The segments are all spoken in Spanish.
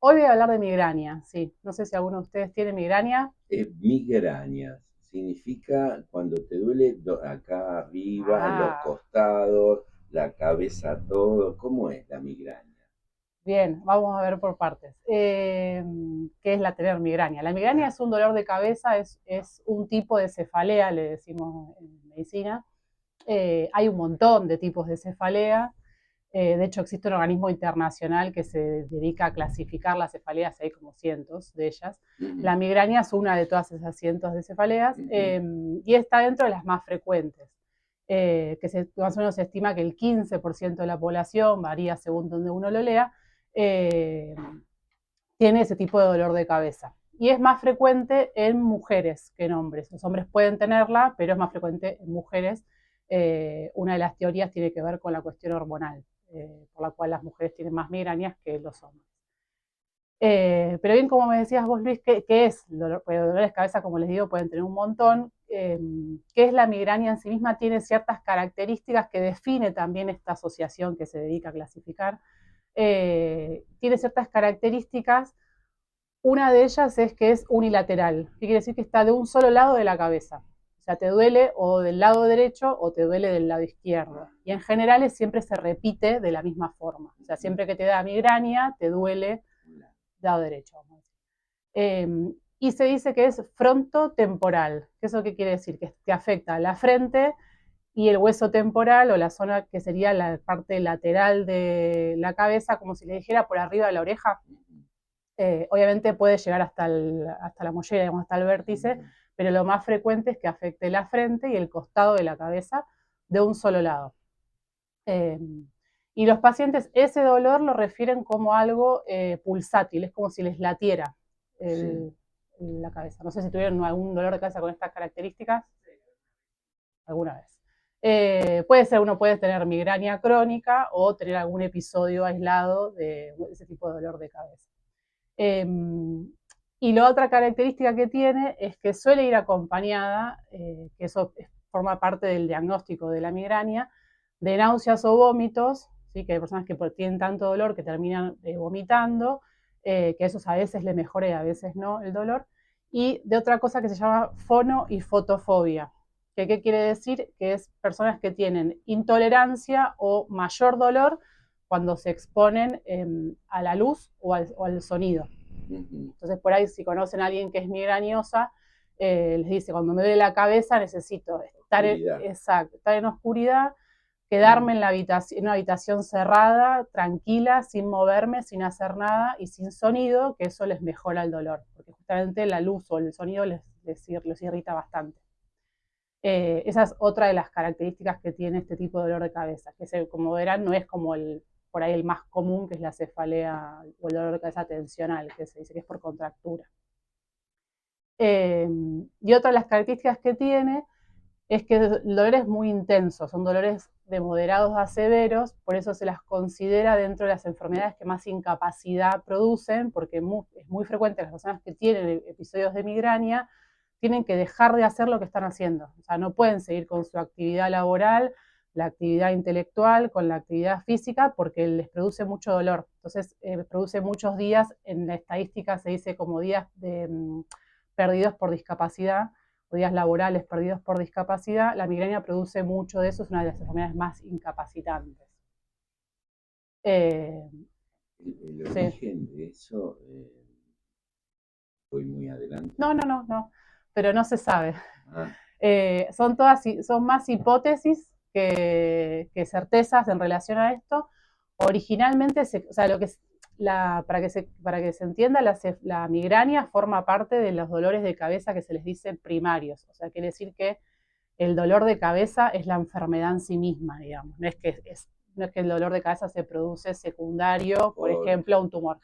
Hoy voy a hablar de migraña, sí. No sé si alguno de ustedes tiene migraña. Migrañas significa cuando te duele acá arriba, en los Ah, costados, la cabeza, todo. ¿Cómo es la migraña? bien, vamos a ver por partes. ¿Qué es la tener migraña? La migraña es un dolor de cabeza, es un tipo de cefalea, le decimos en medicina. Hay un montón de tipos de cefalea. De hecho, existe un organismo internacional que se dedica a clasificar las cefaleas, hay como cientos de ellas. Ujú, La migraña es una de todas esas cientos de cefaleas ujú, y está dentro de las más frecuentes. Más o menos se estima que el 15% de la población, varía según donde uno lo lea, eh, tiene ese tipo de dolor de cabeza. Y es más frecuente en mujeres que en hombres. Los hombres pueden tenerla, pero es más frecuente en mujeres. Una de las teorías tiene que ver con la cuestión hormonal, por la cual las mujeres tienen más migrañas que los hombres. Pero bien, como me decías vos, Luis, ¿qué es? Porque dolores de cabeza, como les digo, pueden tener un montón. ¿Qué es la migraña en sí misma? Tiene ciertas características que define también esta asociación que se dedica a clasificar. Tiene ciertas características. Una de ellas es que es unilateral, que quiere decir que está de un solo lado de la cabeza. O sea, te duele o del lado derecho o te duele del lado izquierdo. Y en general siempre se repite de la misma forma. O sea, ujú. siempre que te da migraña, te duele Hola. del lado derecho. Eh, y se dice que es frontotemporal. ¿Eso qué quiere decir? Que te afecta a la frente y el hueso temporal o la zona que sería la parte lateral de la cabeza, como si le dijera por arriba de la oreja. Ujú, Obviamente puede llegar hasta la mollera, digamos, hasta el vértice, ujú. pero lo más frecuente es que afecte la frente y el costado de la cabeza de un solo lado. Eh, y los pacientes ese dolor lo refieren como algo pulsátil, es como si les latiera Sí. el, la cabeza. No sé si tuvieron algún dolor de cabeza con estas características alguna vez. Puede ser, uno puede tener migraña crónica o tener algún episodio aislado de ese tipo de dolor de cabeza. Eh, y la otra característica que tiene es que suele ir acompañada, que eso forma parte del diagnóstico de la migraña, de náuseas o vómitos, ¿sí? Que hay personas que tienen tanto dolor que terminan vomitando, que eso a veces le mejora y a veces no el dolor, y de otra cosa que se llama fono y fotofobia. ¿Qué quiere decir? Que es personas que tienen intolerancia o mayor dolor cuando se exponen a la luz o al sonido. Ujú. Entonces, por ahí, si conocen a alguien que es migrañosa, les dice, cuando me duele la cabeza necesito Oscuridad. estar en oscuridad, Mm, quedarme en una habitación cerrada, tranquila, sin moverme, sin hacer nada y sin sonido, que eso les mejora el dolor, porque justamente la luz o el sonido les irrita bastante. Esa es otra de las características que tiene este tipo de dolor de cabeza, que como verán no es como por ahí el más común, que es la cefalea o el dolor de cabeza tensional, que se dice que es por contractura. Y otra de las características que tiene es que el dolor es muy intenso, son dolores de moderados a severos, por eso se las considera dentro de las enfermedades que más incapacidad producen, porque es muy frecuente las personas que tienen episodios de migraña tienen que dejar de hacer lo que están haciendo, o sea, no pueden seguir con su actividad laboral, la actividad intelectual, con la actividad física, porque les produce mucho dolor. Entonces, produce muchos días, en la estadística se dice como días perdidos por discapacidad, o días laborales perdidos por discapacidad. La migraña produce mucho de eso, es una de las enfermedades más incapacitantes. Eh, el sí. origen de eso, voy muy adelante. No, pero no se sabe. Ah, Son más hipótesis que certezas en relación a esto. Originalmente, o sea, para que se entienda, la migraña forma parte de los dolores de cabeza que se les dice primarios. O sea, quiere decir que el dolor de cabeza es la enfermedad en sí misma, digamos. No es que el dolor de cabeza se produce secundario, por por, ejemplo, a un tumor.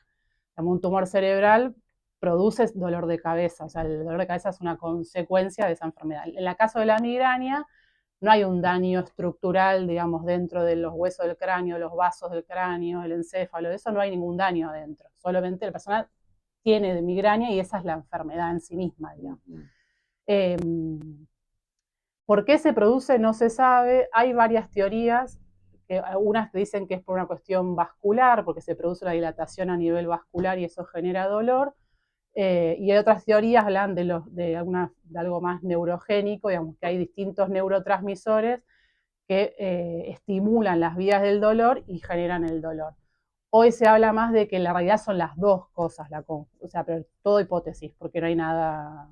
Un tumor cerebral produce dolor de cabeza, o sea, el dolor de cabeza es una consecuencia de esa enfermedad. En el caso de la migraña, no hay un daño estructural, digamos, dentro de los huesos del cráneo, los vasos del cráneo, el encéfalo, de eso no hay ningún daño adentro. Solamente la persona tiene de migraña y esa es la enfermedad en sí misma, digamos. ujú, Eh, ¿Por qué se produce? No se sabe. Hay varias teorías. que algunas te dicen que es por una cuestión vascular, porque se produce una dilatación a nivel vascular y eso genera dolor. Y hay otras teorías hablan de algo más neurogénico, digamos que hay distintos neurotransmisores que estimulan las vías del dolor y generan el dolor. Hoy se habla más de que en la realidad son las dos cosas, o sea, pero todo hipótesis, porque no hay nada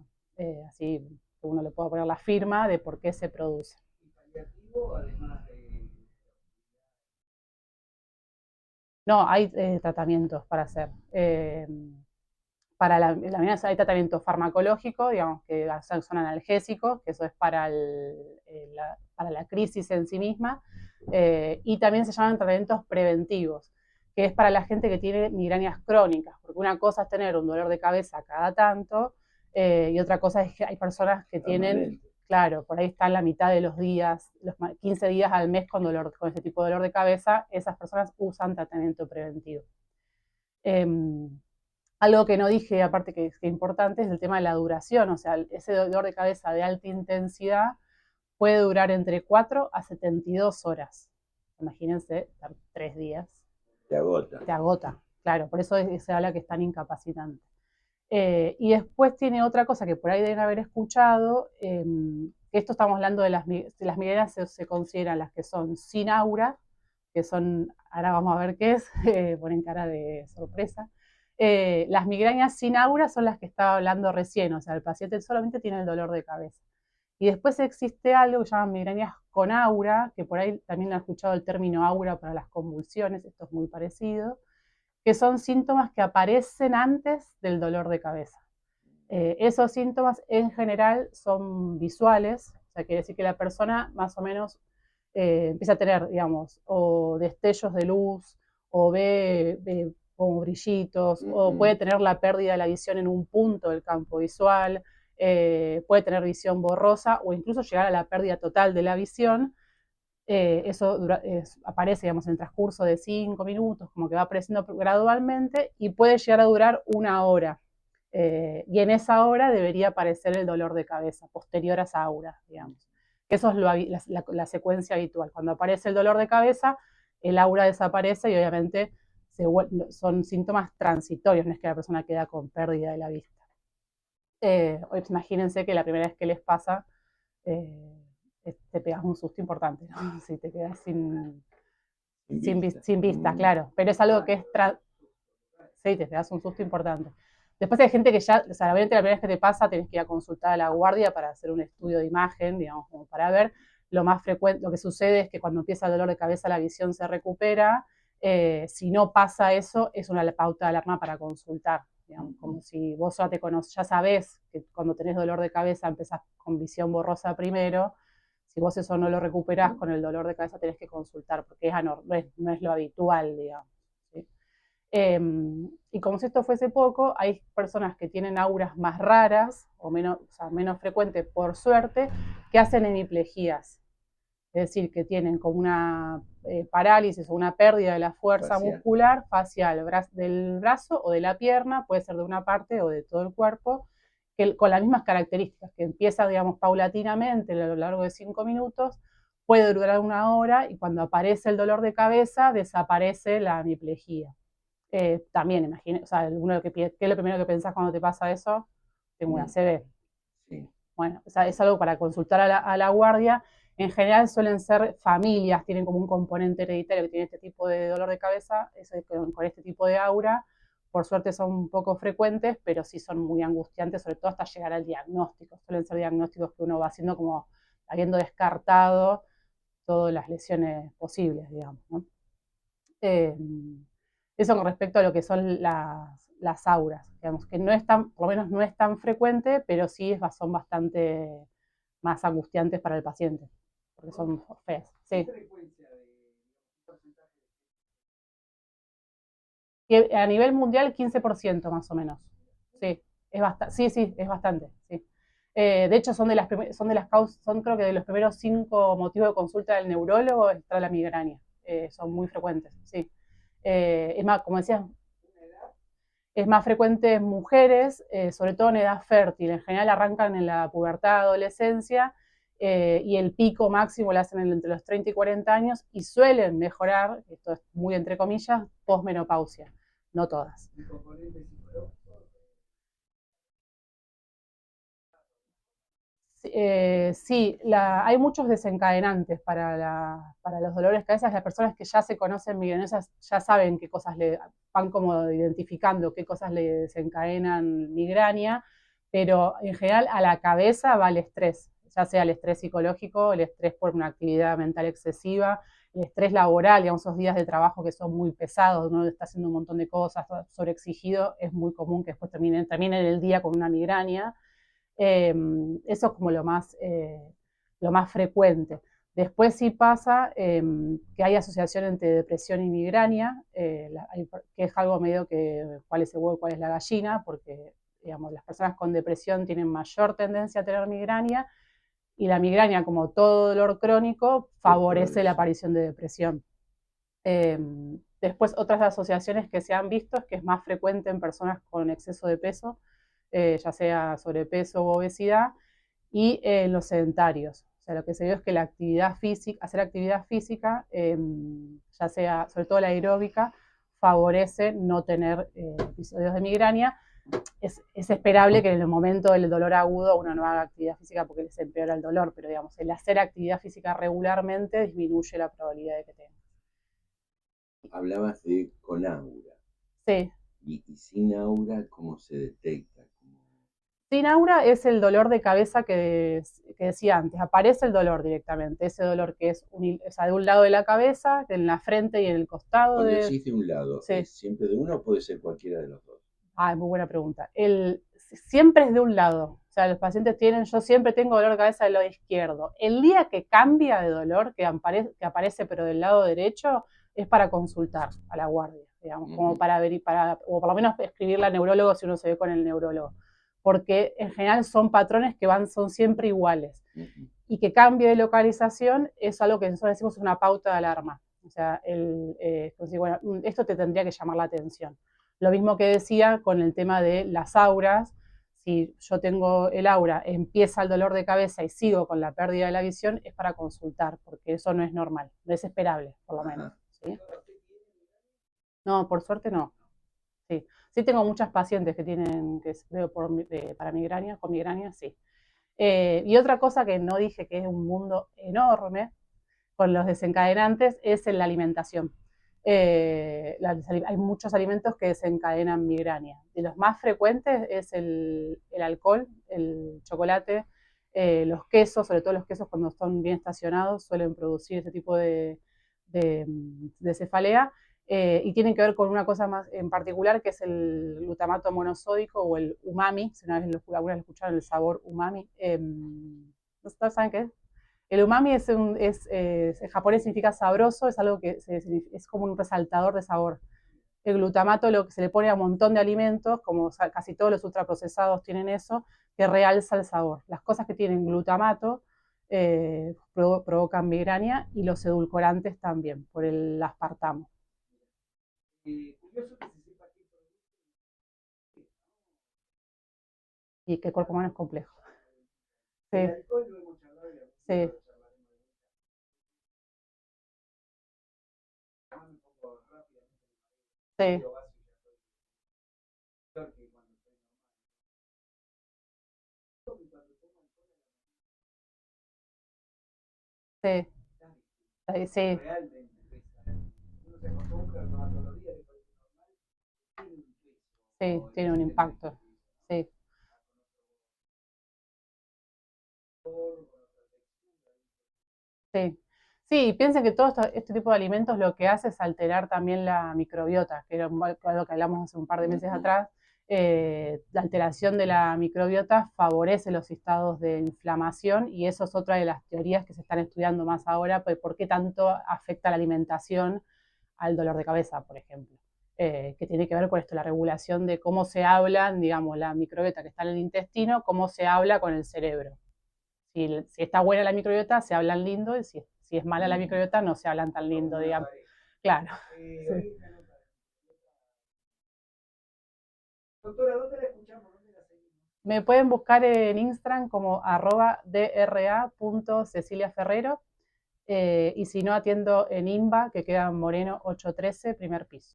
así que uno le pueda poner la firma de por qué se produce. No, hay tratamientos para hacer. Para la migraña hay tratamiento farmacológico, digamos, que son analgésicos, que eso es para la crisis en sí misma, y también se llaman tratamientos preventivos, que es para la gente que tiene migrañas crónicas, porque una cosa es tener un dolor de cabeza cada tanto, y otra cosa es que hay personas que tienen, claro, por ahí están la mitad de los días, los 15 días al mes con este tipo de dolor de cabeza, esas personas usan tratamiento preventivo. Algo que no dije, aparte que es importante, es el tema de la duración. O sea, ese dolor de cabeza de alta intensidad puede durar entre 4 a 72 horas. Imagínense, estar 3 días. Te agota. Te agota, claro. Por eso se habla que es tan incapacitante. Y después tiene otra cosa que por ahí deben haber escuchado, esto estamos hablando de las migrañas, se consideran las que son sin aura, que son, ahora vamos a ver qué es, ponen cara de sorpresa. Las migrañas sin aura son las que estaba hablando recién, o sea, el paciente solamente tiene el dolor de cabeza. Y después existe algo que se llama migrañas con aura, que por ahí también han escuchado el término aura para las convulsiones, esto es muy parecido, que son síntomas que aparecen antes del dolor de cabeza. Esos síntomas en general son visuales, o sea, quiere decir que la persona más o menos empieza a tener, digamos, o destellos de luz, o ve como brillitos, o puede tener la pérdida de la visión en un punto del campo visual, puede tener visión borrosa, o incluso llegar a la pérdida total de la visión. Eso aparece, digamos, en el transcurso de 5 minutos, como que va apareciendo gradualmente, y puede llegar a durar 1 hora. Y en esa hora debería aparecer el dolor de cabeza, posterior a esa aura, digamos. Eso es la secuencia habitual. Cuando aparece el dolor de cabeza, el aura desaparece y obviamente son síntomas transitorios, no es que la persona queda con pérdida de la vista. Imagínense que la primera vez que les pasa, te pegas un susto importante, ¿no? Si te quedas sin vista, claro. Pero es algo que es... Sí, te pegas un susto importante. Después hay gente que ya, o sea, obviamente la primera vez que te pasa tenés que ir a consultar a la guardia para hacer un estudio de imagen, digamos, como para ver. Lo más frecuente, lo que sucede es que cuando empieza el dolor de cabeza la visión se recupera. Si no pasa eso, es una pauta de alarma para consultar. Digamos, como si vos ya sabés que cuando tenés dolor de cabeza empezás con visión borrosa primero. Si vos eso no lo recuperás con el dolor de cabeza, tenés que consultar, porque no es lo habitual, digamos. ¿Sí? Y como si esto fuese poco, hay personas que tienen auras más raras o menos frecuentes, por suerte, que hacen hemiplejías. Es decir, que tienen como una parálisis o una pérdida de la fuerza muscular facial del brazo o de la pierna, puede ser de una parte o de todo el cuerpo, con las mismas características, que empieza, digamos, paulatinamente a lo largo de 5 minutos, puede durar 1 hora y cuando aparece el dolor de cabeza desaparece la hemiplejía. También, imagínate, o sea, ¿qué es lo primero que pensás cuando te pasa eso? Tengo una CB. Sí. Bueno, o sea, es algo para consultar a la guardia. En general suelen ser familias, tienen como un componente hereditario que tiene este tipo de dolor de cabeza, con este tipo de aura. Por suerte son un poco frecuentes, pero sí son muy angustiantes, sobre todo hasta llegar al diagnóstico. Suelen ser diagnósticos que uno va haciendo como habiendo descartado todas las lesiones posibles, digamos, ¿no? Eso con respecto a lo que son las auras, digamos, que no es tan, por lo menos no es tan frecuente, pero sí son bastante más angustiantes para el paciente, porque son feas. Sí. Y a nivel mundial, 15% más o menos. Sí, es bastante, sí. De hecho, son creo que de los primeros 5 motivos de consulta del neurólogo está la migraña. Son muy frecuentes, sí. Es más, como decías, es más frecuente en mujeres, sobre todo en edad fértil. En general arrancan en la pubertad, adolescencia, y el pico máximo lo hacen entre los 30 y 40 años y suelen mejorar, esto es muy entre comillas, posmenopausia, no todas. Sí, hay muchos desencadenantes para los dolores de cabeza. Las personas que ya se conocen migrañosas ya saben qué cosas le van como identificando, qué cosas le desencadenan migraña, pero en general a la cabeza va el estrés, ya sea el estrés psicológico, el estrés por una actividad mental excesiva, el estrés laboral, digamos, esos días de trabajo que son muy pesados, uno está haciendo un montón de cosas, sobreexigido, es muy común que después termine el día con una migraña. Eso es como lo más frecuente. Después sí pasa que hay asociación entre depresión y migraña, que es algo medio que cuál es el huevo y cuál es la gallina, porque digamos, las personas con depresión tienen mayor tendencia a tener migraña y la migraña, como todo dolor crónico, favorece la aparición de depresión. Después otras asociaciones que se han visto es que es más frecuente en personas con exceso de peso, ya sea sobrepeso o obesidad, y los sedentarios. O sea, lo que se vio es que la actividad física, hacer actividad física, ya sea sobre todo la aeróbica, favorece no tener episodios de migraña. Es esperable que en el momento del dolor agudo uno no haga actividad física porque les empeora el dolor, pero digamos, el hacer actividad física regularmente disminuye la probabilidad de que tenga. Hablabas de con aura. Sí. Y sin aura, ¿cómo se detecta? Sin aura es el dolor de cabeza que decía antes, aparece el dolor directamente, ese dolor que es o sea, de un lado de la cabeza, en la frente y en el costado. Cuando decís de un lado, sí. ¿es siempre de uno o puede ser cualquiera de los dos? Ah, muy buena pregunta. Siempre es de un lado. O sea, los pacientes yo siempre tengo dolor de cabeza del lado izquierdo. El día que cambia de dolor, que aparece pero del lado derecho, es para consultar a la guardia, digamos, como para ver, o por lo menos escribirle al neurólogo si uno se ve con el neurólogo. Porque en general son patrones que son siempre iguales. Y que cambie de localización es algo que nosotros decimos una pauta de alarma. O sea, bueno, esto te tendría que llamar la atención. Lo mismo que decía con el tema de las auras, si yo tengo el aura, empieza el dolor de cabeza y sigo con la pérdida de la visión, es para consultar, porque eso no es normal, no es esperable, por lo menos. ¿Sí? No, por suerte no. Sí. Sí tengo muchas pacientes que veo para migraña, con migraña, sí. Y otra cosa que no dije, que es un mundo enorme con los desencadenantes, es en la alimentación. Hay muchos alimentos que desencadenan migraña. De los más frecuentes es el alcohol, el chocolate, los quesos, sobre todo los quesos cuando son bien estacionados suelen producir ese tipo de cefalea. Y tienen que ver con una cosa más en particular, que es el glutamato monosódico o el umami. Si alguna vez escucharon el sabor umami, ¿no saben qué es? El umami en japonés significa sabroso, es algo que es como un resaltador de sabor. El glutamato lo que se le pone a un montón de alimentos, como casi todos los ultraprocesados tienen eso, que realza el sabor. Las cosas que tienen glutamato provocan migraña y los edulcorantes también, por el aspartamo. Y que el cuerpo humano es complejo. Sí. Sí. Sí. Sí. Sí. Sí, tiene un impacto. Sí. Sí. Sí, piensen que todo este tipo de alimentos lo que hace es alterar también la microbiota, que era algo que hablamos hace un par de meses atrás. La alteración de la microbiota favorece los estados de inflamación y eso es otra de las teorías que se están estudiando más ahora, pues por qué tanto afecta la alimentación al dolor de cabeza, por ejemplo. Que tiene que ver con esto, la regulación de cómo se habla, digamos, la microbiota que está en el intestino, cómo se habla con el cerebro. Si está buena la microbiota, se hablan lindo, y si es mala la microbiota, no se hablan tan lindo, digamos. Claro. Sí. Doctora, ¿dónde la escuchamos? ¿Dónde la seguimos? Me pueden buscar en Instagram como @dra.ceciliaferrero y si no atiendo en INBA, que queda en Moreno 813, primer piso.